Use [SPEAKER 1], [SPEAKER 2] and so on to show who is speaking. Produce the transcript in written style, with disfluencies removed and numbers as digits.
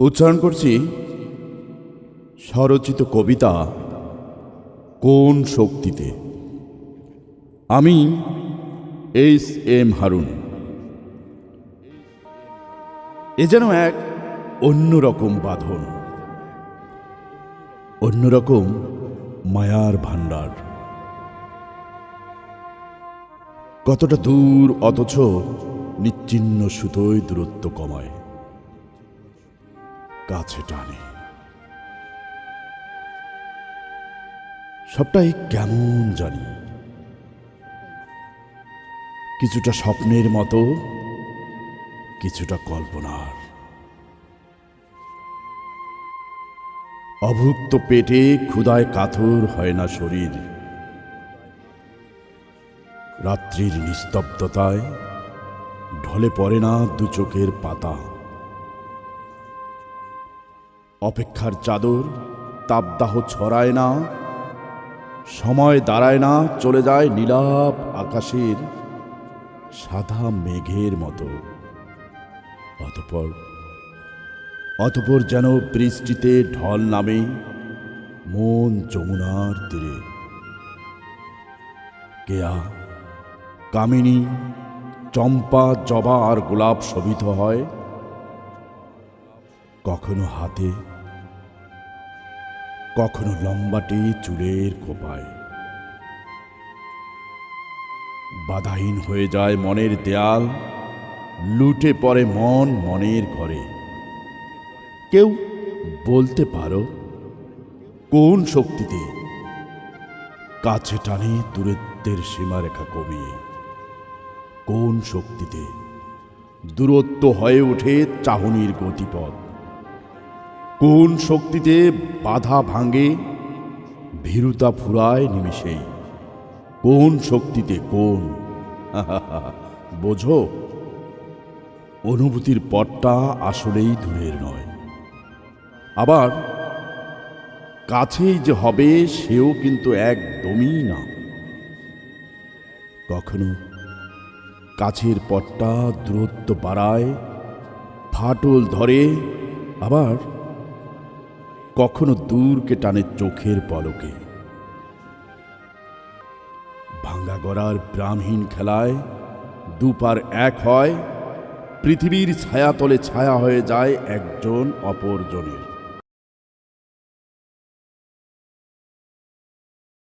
[SPEAKER 1] উচ্চারণ করছি স্বরচিত কবিতা কোন শক্তিতে। আমি এস হারুন। এ যেন এক অন্যরকম বাঁধন, অন্যরকম মায়ার ভাণ্ডার। কতটা দূর অথচ নিশ্চিহ্ন সুতোয় দূরত্ব কমায়, কাছে টানে। সবটাই কেমন জানি, কিছুটা স্বপ্নের মতো, কিছুটা কল্পনার। অভুক্ত পেটে ক্ষুধায় কাতর হয় না শরীর, রাত্রির নিস্তব্ধতায় ঢলে পড়ে না দু চোখের পাতা। অপেক্ষার চাদর তাপদাহ ছড়ায় না, সময় দাঁড়ায় না, চলে যায় নীলাভ আকাশের সাদা মেঘের মতো। অতঃপর যেন বৃষ্টিতে ঢল নামে মন যমুনার তীরে। কেয়া, কামিনী, চম্পা, জবা আর গোলাপ শোভিত হয় কখনো হাতে, কখনো লম্বাটে চুলের খোপায়। বাধাহীন হয়ে যায় মনের দেয়াল, লুটে পড়ে মন মনের ঘরে। কেউ বলতে পারো কোন শক্তিতে কাছে টানে দূরত্বের সীমারেখা কমিয়ে? কোন শক্তিতে দূরত্ব হয়ে ওঠে চাহনির গতিপথ? কোন শক্তিতে বাধা ভাঙে, ভীরুতা ফুরায় নিমিষেই? কোন শক্তিতে? কোন বোঝো, অনুভূতির পথটা আসলেই দূরের নয়, আবার কাছেই যে হবে সেও কিন্তু একদমই না। কখনো কাছের পথটা দূরত্ব বাড়ায়, ফাটল ধরে, আবার কখনো দূরকে টানে চোখের পলকে। ভাঙ্গা গড়ার প্রাণহীন খেলায় দুপার এক হয়, পৃথিবীর ছায়াতলে ছায়া হয়ে যায় একজন অপরজনের।